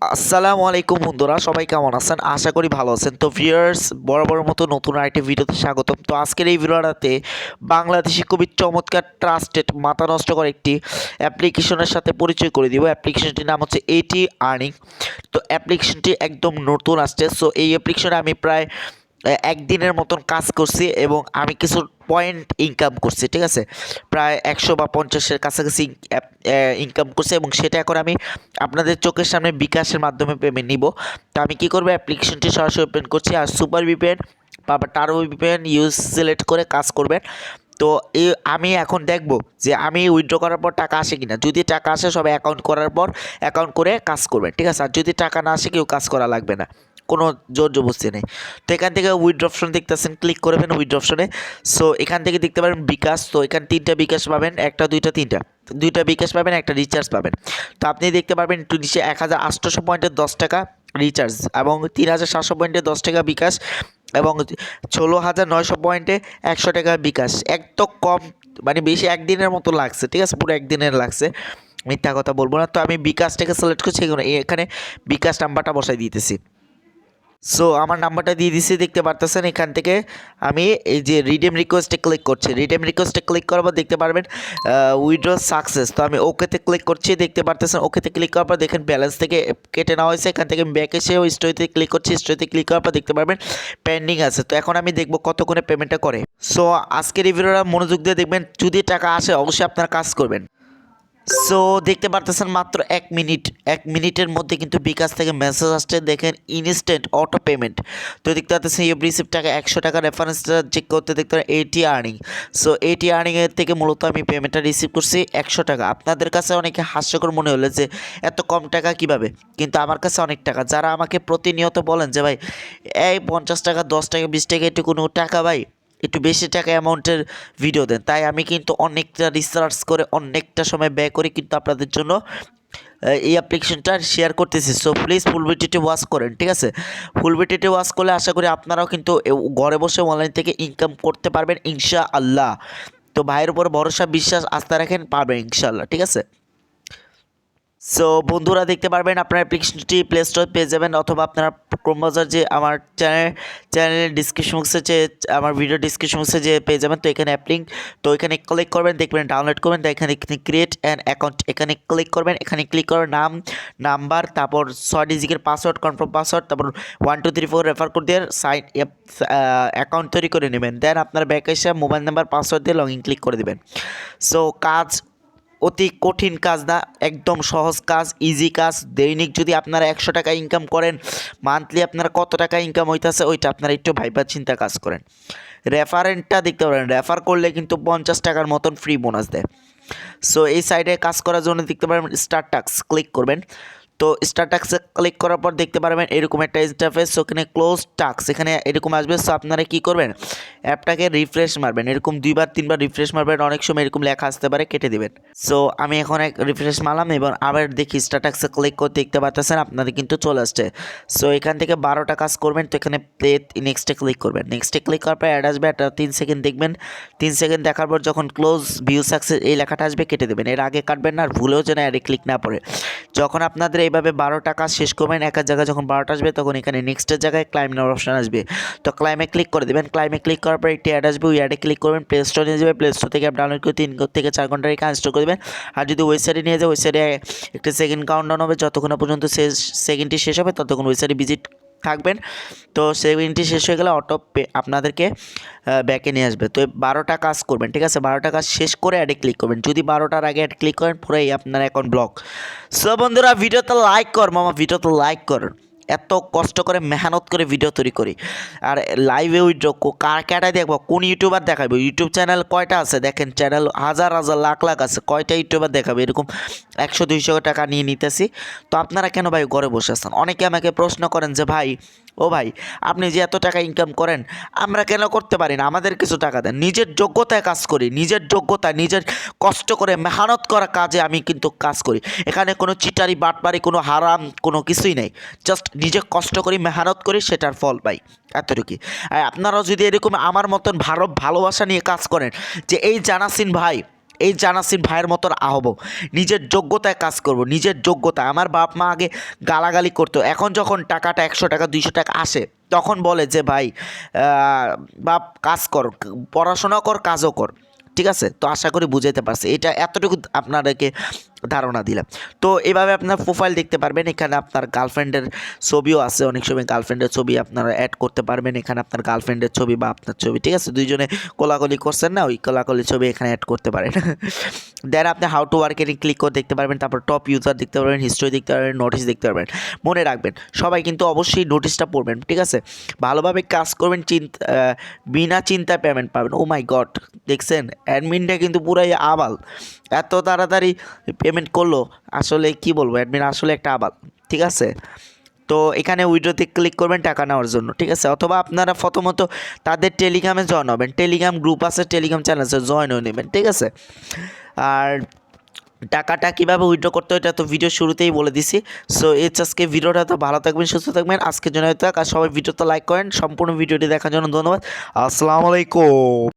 আসসালামু আলাইকুম বন্ধুরা, সবাই কেমন আছেন? আশা করি ভালো আছেন। তো ভিউয়ার্স, বরাবর মতো নতুন আরেকটি ভিডিওতে স্বাগতম। তো আজকের এই ভিডিওটাতে বাংলাদেশি খুবই চমৎকার ট্রাস্টেড মাথা নষ্ট করে একটি অ্যাপ্লিকেশনের সাথে পরিচয় করে দিব। অ্যাপ্লিকেশনটির নাম হচ্ছে এটি আর্নিং। তো অ্যাপ্লিকেশনটি একদম নতুন আসছে। সো এই অ্যাপ্লিকেশনে আমি প্রায় একদিনের মতন কাজ করছি এবং আমি কিছু পয়েন্ট ইনকাম করছি, ঠিক আছে। প্রায় 100 বা 50-এর কাছাকাছি ইনকাম করছি এবং সেটা এখন আমি আপনাদের চোখের সামনে বিকাশের মাধ্যমে পেমেন্ট নিব। তো আমি কী করবো, অ্যাপ্লিকেশনটি সরাসরি ওপেন করছি আর সুপার ভিপিএন বা টার্বো ভিপিএন ইউজ সিলেক্ট করে কাজ করবেন। তো আমি এখন দেখব যে আমি উইথড্র করার পর টাকা আসে কিনা। যদি টাকা আসে সবাই অ্যাকাউন্ট করার পর অ্যাকাউন্ট করে কাজ করবেন, ঠিক আছে। আর যদি টাকা না আসে কেউ কাজ করা লাগবে না, কোনো জোর জবরদস্তি নেই। তো এখান থেকে উইথড্র অপশন দেখতেছেন, ক্লিক করবেন উইথড্র অপশনে। সো এখান থেকে দেখতে পারেন বিকাশ। তো এখানে 3টা বিকাশ পাবেন, একটা দুইটা তিনটা, 2টা বিকাশ পাবেন, একটা রিচার্জ পাবেন। তো আপনি দেখতে পারবেন একটু নিচে 1800 পয়েন্টের 10 টাকা রিচার্জ এবং 3700 পয়েন্টে 10 টাকা বিকাশ এবং 16900 পয়েন্টে 100 টাকা বিকাশ। একদম কম, মানে বেশি একদিনের মতো লাগছে, ঠিক আছে, পুরো একদিনের লাগছে, মিথ্যা কথা বলবো না। তো আমি বিকাশটাকে সিলেক্ট করছি, এখানে বিকাশ নাম্বারটা বসাই দিতেছি। সো আমার নাম্বারটা দিয়ে দিচ্ছি, দেখতে পারতেছেন। এখান থেকে আমি এই যে রিডিম রিকোয়েস্টে ক্লিক করছি। রিডিম রিকোয়েস্টে ক্লিক করার পর দেখতে পারবেন উইথড্র সাকসেস। তো আমি ওকেতে ক্লিক করছি, দেখতে পারতেছেন। ওকেতে ক্লিক করার পর দেখেন ব্যালেন্স থেকে কেটে নেওয়া হয়েছে। এখান থেকে ব্যাক এসে ওই স্টোরিতে ক্লিক করছি। স্টোরিতে ক্লিক করার পর দেখতে পারবেন পেন্ডিং আছে। তো এখন আমি দেখব কতক্ষণে পেমেন্টটা করে। সো আজকের এই ভিডিওটা মনোযোগ দিয়ে দেখবেন। যদি টাকা আসে অবশ্যই আপনারা কাজ করবেন। সো দেখতে পারতেছেন মাত্র 1 মিনিটের মধ্যে কিন্তু বিকাশ থেকে মেসেজ আসছে, দেখেন ইনস্ট্যান্ট অটো পেমেন্ট। তো দেখতে পাচ্ছেন ইউ রিসিভ টাকা 100 টাকা রেফারেন্সটা চেক করতে দেখতে পারেন এটি আর্নিং। সো এটি আর্নিংয়ের থেকে মূলত আমি পেমেন্টটা রিসিভ করছি 100 টাকা। আপনাদের কাছে অনেকে হাস্যকর মনে হলো যে এত কম টাকা কিভাবে, কিন্তু আমার কাছে অনেক টাকা। যারা আমাকে প্রতিনিয়ত বলেন যে ভাই এই 50 টাকা 10 টাকা 20 টাকা একটু কোনো টাকা ভাই, একটু বেশি টাকা অ্যামাউন্টের ভিডিও দেন, তাই আমি কিন্তু অনেকটা রিসার্চ করে অনেকটা সময় ব্যয় করে কিন্তু আপনাদের জন্য এই অ্যাপ্লিকেশনটা শেয়ার করতেছি। সো প্লিজ ফুল ভিডিওটি ওয়াচ করেন, ঠিক আছে। ফুল ভিডিওটি ওয়াচ করলে আশা করি আপনারাও কিন্তু ঘরে বসে অনলাইন থেকে ইনকাম করতে পারবেন ইনশাআল্লাহ। তো ভাইয়ের উপর ভরসা বিশ্বাস আস্থা রাখেন, পারবেন ইনশাআল্লাহ, ঠিক আছে। সো বন্ধুরা দেখতে পারবেন আপনার অ্যাপ্লিকেশনটি প্লে স্টোর পেয়ে যাবেন, অথবা আপনারা ক্রোম ব্রাউজার যে আমার চ্যানেলের ডিসক্রিপশন বক্সে যে আমার ভিডিও ডিসক্রিপশন বক্সে যে পেয়ে যাবেন। তো এখানে অ্যাপ লিঙ্ক, তো এখানে ক্লিক করবেন, দেখবেন ডাউনলোড করবেন। তো এখানে ক্রিয়েট অ্যান অ্যাকাউন্ট, এখানে ক্লিক করবেন। এখানে ক্লিক করার নাম্বার, তারপর 6 ডিজিটের পাসওয়ার্ড, কনফার্ম পাসওয়ার্ড, তারপর 1 2 3 4 রেফার কোড দিয়ে সাইন অ্যাকাউন্ট তৈরি করে নেবেন। দেন আপনার ব্যাক এসে মোবাইল নাম্বার পাসওয়ার্ড দিয়ে লগ ইন ক্লিক করে দেবেন। সো কাজ অতি কঠিন কাজ না, একদম সহজ কাজ, ইজি কাজ। দৈনিক যদি আপনারা 100 টাকা ইনকাম করেন, মান্থলি আপনারা কত টাকা ইনকাম হইতেছে ওইটা আপনারা একটু ভাইবা চিন্তা কাজ করেন। রেফারেন্টটা দেখতে পারেন, রেফার করলে কিন্তু 50 টাকার মতন ফ্রি বোনাস দেয়। সো এই সাইডে কাজ করার জন্য দেখতে পারবেন স্টার্ট টাস্ক, ক্লিক করবেন। তো স্টার্ট টাস্কে ক্লিক করার পর দেখতে পারবেন এরকম একটা ইন্টারফেস। ওখানে ক্লোজ টাস্ক এখানে এরকম আসবে। সো আপনারা কী করবেন, অ্যাপটাকে রিফ্রেশ মারবেন, এরকম 2বার 3বার রিফ্রেশ মারবেন। অনেক সময় এরকম লেখা আসতে পারে, কেটে দিবেন। সো আমি এখন এক রিফ্রেশ মারলাম এবং আবার দেখি স্টার্ট টাস্কে ক্লিক করে দেখতে পাচ্ছেন আপনাদের কিন্তু চলে আসছে। সো এখান থেকে 12টা কাজ করবেন। তো এখানে প্লে নেক্সটে ক্লিক করবেন। নেক্সটে ক্লিক করার পর অ্যাড আসবে, একটা 3 সেকেন্ড দেখবেন। 3 সেকেন্ড দেখার পর যখন ক্লোজ ভিউ সাকসেস এই লেখাটা আসবে, কেটে দেবেন। এর আগে কাটবেন না, আর ভুলেও যেন অ্যাডে ক্লিক না পড়ে। যখন আপনাদের এইভাবে 12টা কাজ শেষ করবেন, এক জায়গায় যখন 12টা আসবে, তখন এখানে নেক্সটের জায়গায় ক্লাইম নেওয়ার অপশন আসবে। তো ক্লাইমে ক্লিক করে দেবেন। ক্লাইমে ক্লিক করার পর একটি অ্যাড আসবে, ওই অ্যাডে ক্লিক করবেন। প্লে স্টোরে নিয়ে যাবে, প্লে স্টোর থেকে অ্যাপ ডাউনলোড করে 3 থেকে 4 ঘন্টা রেখে ইনস্টল করে দেবেন। আর যদি ওয়েবসাইটে নিয়ে যায়, ওয়েবসাইটে একটা সেকেন্ড কাউন্টডাউন হবে, যতক্ষণ পর্যন্ত সেকেন্ডটি শেষ হবে ততক্ষণ ওয়েবসাইটে ভিজিট থাকবেন। তো সেকেন্ডটি শেষ হয়ে গেলে অটো পে আপনাদেরকে ব্যাকে নিয়ে আসবে। তো 12টা কাজ করবেন, ঠিক আছে। 12টা কাজ শেষ করে অ্যাডে ক্লিক করবেন। যদি 12টার আগে অ্যাড ক্লিক করেন, পুরোই আপনার অ্যাকাউন্ট ব্লক। সো বন্ধুরা, ভিডিওতে লাইক কর মামা, ভিডিওতে লাইক কর। এত কষ্ট করে মেহনত করে ভিডিও তৈরি করি, আর লাইভে উইথড্র কার ক্যাটায় দেখবো, কোন ইউটিউবার দেখাবো। ইউটিউব চ্যানেল কয়টা আছে দেখেন, চ্যানেল হাজার হাজার লাখ লাখ আছে, কয়টা ইউটিউবার দেখাবে এরকম 100-200 টাকা নিয়ে নিতেছি। তো আপনারা কেন ভাই ঘরে বসে আছেন? অনেকে আমাকে প্রশ্ন করেন যে ভাই, ও ভাই আপনি যে এত টাকা ইনকাম করেন, আমরা কেন করতে পারি না? আমাদের কিছু টাকা দেন। নিজের যোগ্যতায় কাজ করি, নিজের যোগ্যতায়, নিজের কষ্ট করে মেহনত করা কাজে আমি কিন্তু কাজ করি। এখানে কোনো চিটারি বাটপারি, কোনো হারাম, কোনো কিছুই নেই। জাস্ট নিজে কষ্ট করি, মেহনত করি, সেটার ফল পাই, এতটুকুই। আর আপনারাও যদি এরকম আমার মতন ভালোবাসা নিয়ে কাজ করেন, যে এই জানাসিন ভাই এই জানাসিন ভাইয়ের মতন হব, নিজের যোগ্যতায় কাজ করব, নিজের যোগ্যতায়। আমার বাপ মা আগে গালাগালি করতো, এখন যখন টাকাটা 100 টাকা 200 টাকা আসে তখন বলে যে ভাই বাপ কাজ কর, পড়াশোনা কর, কাজও কর। ঠিক আছে, তো আশা করি বুঝাইতে পারছি, এটা এতটুকু আপনাদেরকে ধারণা দিলাম। তো এভাবে আপনার প্রোফাইল দেখতে পারবেন, এখানে আপনার গার্লফ্রেন্ডের ছবিও আছে, অনেক সময় গার্লফ্রেন্ডের ছবি আপনারা অ্যাড করতে পারবেন, এখানে আপনার গার্লফ্রেন্ডের ছবি বা আপনার ছবি, ঠিক আছে, দুইজনে কোলাকুলি করছেন না, ওই কোলাকুলি ছবি এখানে অ্যাড করতে পারেন। দেন আপনি হাউ টু ওয়ার্ক এর ক্লিক করে দেখতে পারবেন, তারপর টপ ইউজার দেখতে পারবেন, হিস্ট্রি দেখতে পারবেন, নোটিশ দেখতে পারবেন। মনে রাখবেন সবাই কিন্তু অবশ্যই নোটিশটা পড়বেন, ঠিক আছে, ভালোভাবে কাজ করবেন, বিনা চিন্তায় পেমেন্ট পাবেন। ও মাই গড, দেখছেন অ্যাডমিনটা কিন্তু পুরাই আবাল, এত তাড়াতাড়ি পেমেন্ট করলো, আসলে কি বলবো, অ্যাডমিন আসলে একটা আবাল। ঠিক আছে, তো এখানে উইড্রোতে ক্লিক করবেন টাকা নেওয়ার জন্য, ঠিক আছে, অথবা আপনারা প্রথমত তাদের টেলিগ্রামে জয়েন হবেন, টেলিগ্রাম গ্রুপ আছে, টেলিগ্রাম চ্যানেল আছে, জয়েন হয়ে নেবেন, ঠিক আছে। আর টাকাটা কীভাবে উইথড্র করতে হয় এটা তো ভিডিও শুরুতেই বলে দিছি। সো আজকে ভিডিওটা তো ভালো থাকবেন, সুস্থ থাকবেন, আজকের জন্য হয়তো। আর সবাই ভিডিওটা লাইক করেন। সম্পূর্ণ ভিডিওটি দেখার জন্য ধন্যবাদ। আসসালামু আলাইকুম।